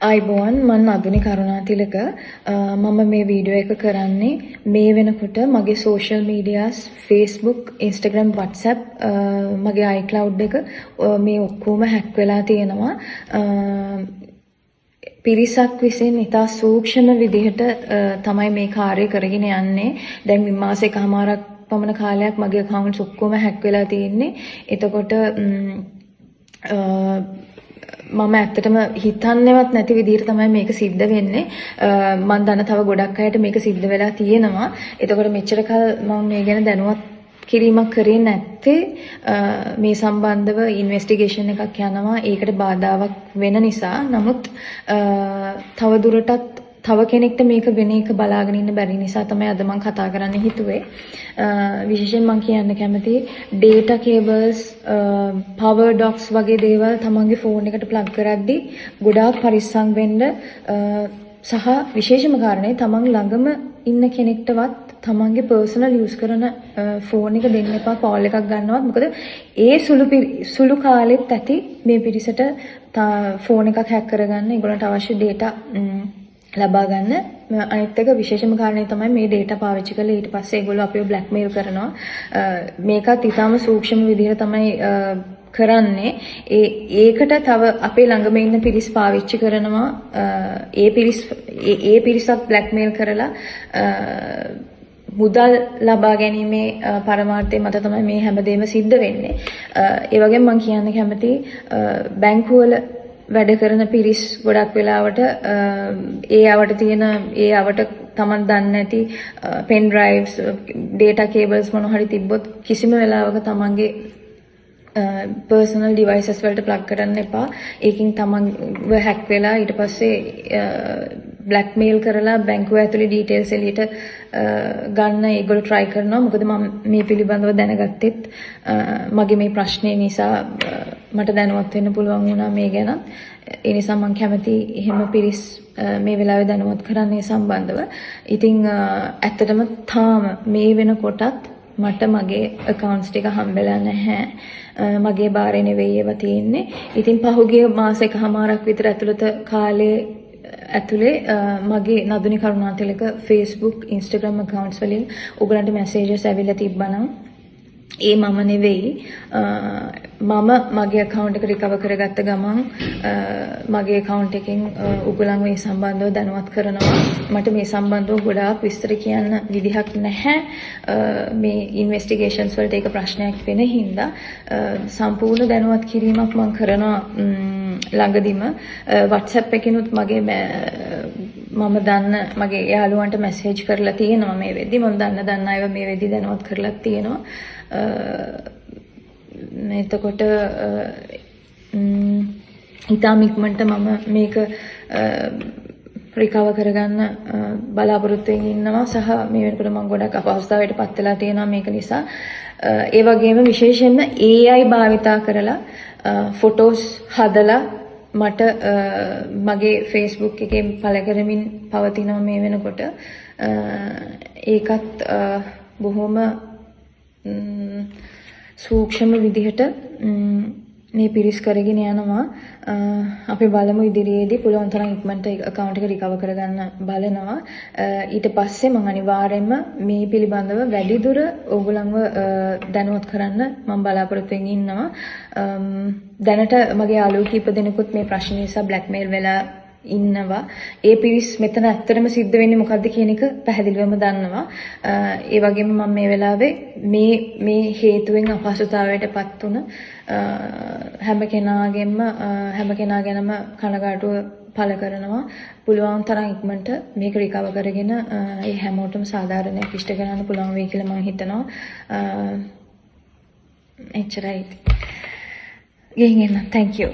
අයිබෝන් මම අදුනි කරුණාතිලක මම මේ වීඩියෝ එක කරන්නේ මේ වෙනකොට මගේ social medias Facebook Instagram WhatsApp මගේ iCloud එක මේ ඔක්කොම හැක් වෙලා තියෙනවා පිරිසක් විසින් ඉතා සූක්ෂම විදිහට තමයි මේ කාර්යය කරගෙන යන්නේ දැන් මේ මාසෙකමාරක් පමණ කාලයක් මගේ accounts ඔක්කොම හැක් වෙලා තියෙන්නේ එතකොට මම ඇත්තටම හිතන්නේවත් නැති විදිහට තමයි මේක සිද්ධ වෙන්නේ මම දන්න තව ගොඩක් අයට මේක සිද්ධ වෙලා තියෙනවා එතකොට මෙච්චර කල් මම මේ ගැන දැනුවත් කිරීමක් කරේ නැත්තේ මේ සම්බන්ධව ඉන්වෙස්ටිගේෂන් එකක් යනවා ඒකට බාධාවක් වෙන නිසා නමුත් තව දුරටත් තව කෙනෙක්ට මේක වෙන එක බලාගෙන ඉන්න බැරි නිසා තමයි අද මම කතා කරන්න හිතුවේ විශේෂයෙන් මම කියන්න කැමති data cables power docks වගේ දේවල් තමන්ගේ ෆෝන් එකට ප්ලග් කරද්දී ගොඩාක් පරිස්සම් වෙන්න සහ විශේෂම කාරණේ තමන් ළඟම ඉන්න කෙනෙක්ටවත් තමන්ගේ පර්සනල් යූස් කරන ෆෝන් එක දෙන්න එපා කෝල් එකක් ගන්නවත් මොකද ඒ සුළු කාලෙත් ඇති මේ පිරිසට ෆෝන් එකක් හැක් කරගන්න ඒගොල්ලන්ට අවශ්‍ය data ලබා ගන්න අනිත් එක විශේෂම කාරණේ තමයි මේ data පාවිච්චි කරලා ඊට පස්සේ ඒගොල්ලෝ අපිව blackmail කරනවා මේකත් ඊටාම සූක්ෂම විදිහට තමයි කරන්නේ ඒකට තව අපේ ළඟම ඉන්න පිරිස් පාවිච්චි කරනවා ඒ පිරිසක් blackmail කරලා මුදල් ලබා ගැනීමේ පරමාර්ථය මත තමයි මේ හැමදේම සිද්ධ වෙන්නේ ඒ වගේම මම කියන්න කැමති බැංකුවල වැඩ කරන පිරිස් ගොඩක් වෙලාවට ඒ අවට තමන් දන්නේ නැති pen drives data cables මොන හරි තිබ්බොත් කිසිම වෙලාවක තමන්ගේ personal devices වලට plug කරන්න එපා. ඒකින් තමන්ව hack වෙලා ඊට පස්සේ blackmail කරලා බැංකුව ඇතුලේ details එළියට ගන්න ඒගොල්ලෝ try කරනවා. මොකද මම මේ පිළිබඳව දැනගත්තෙත් මගේ මේ ප්‍රශ්නේ නිසා මට දැනුවත් වෙන්න පුළුවන් වුණා මේ ගැන. ඒ නිසා මම කැමති එහෙම පිරිස් මේ වෙලාවේ දැනුවත් කරන්නේ සම්බන්ධව. ඉතින් ඇත්තටම තාම මේ වෙනකොටත් මට මගේ accounts ටික හම්බෙලා නැහැ. මගේ බාරේ නෙවෙයි ඒවා තියෙන්නේ. ඉතින් පහුගිය මාසෙකමාරක් විතර ඇතුළත කාලේ ඇතුලේ මගේ Naduni Karunathilaka Facebook Instagram accounts වලින් ඔයගලන්ට messages ඇවිල්ලා තිබ්බනම් ඒ මම නෙවෙයි මම මගේ account එක recover කරගත්ත ගමන් මගේ account එකෙන් ඔයගලන්ව මේ සම්බන්ධව දැනුවත් කරනවා මට මේ සම්බන්ධව ගොඩාක් විස්තර කියන්න විදිහක් නැහැ මේ investigations වලට ඒක ප්‍රශ්නයක් වෙන හින්දා සම්පූර්ණ දැනුවත් කිරීමක් මම කරනවා ළඟදිම WhatsApp එකෙනුත් මගේ මම දන්න මගේ යාළුවන්ට මැසේජ් කරලා තියෙනවා මේ වෙද්දි මම දන්න අයව මේ වෙද්දි දැනුවත් කරලා තියෙනවා එතකොට ඉතාම ඉක්මනට මම මේක රිකවර් කරගන්න බලාපොරොත්තු වෙමින් ඉන්නවා සහ මේ වෙනකොට මම ගොඩක් අපහසුතාවයට පත් වෙලා තියෙනවා මේක නිසා ඒ වගේම විශේෂයෙන්ම AI භාවිතා කරලා ෆොටෝස් හදලා මට මගේ Facebook එකේ පළ කරමින් පවතිනවා මේ වෙනකොට ඒකත් බොහොම සූක්ෂම විදිහට මේ පිරිස් කරගෙන යනවා අපි බලමු ඉදිරියේදී පුළුවන් තරම් ඉක්මනට account එක recover කරගන්න බලනවා ඊට පස්සේ මම අනිවාර්යයෙන්ම මේ පිළිබඳව වැඩිදුර ඕගොල්ලන්ව දැනුවත් කරන්න මම බලාපොරොත්තු වෙමින් ඉන්නවා දැනට මගේ යාළුවෝ කීප දෙනෙකුත් මේ ප්‍රශ්න නිසා blackmail වෙලා ඉන්නවා ඒ පිරිස් මෙතන ඇත්තටම සිද්ධ වෙන්නේ මොකද්ද කියන එක පැහැදිලිවම දන්නවා ඒ වගේම මම මේ වෙලාවේ මේ හේතුවෙන් අපහසුතාවයටපත් වුණ හැම කෙනාගෙනම කනගාටුව පළ කරනවා පුළුවන් තරම් ඉක්මනට මේක රිකවර් කරගෙන ඒ හැමෝටම සාධාරණයක් ඉෂ්ට කරන්න පුළුවන් වෙයි කියලා මම හිතනවා එච්චරයි ගෙහින් එන්න thank you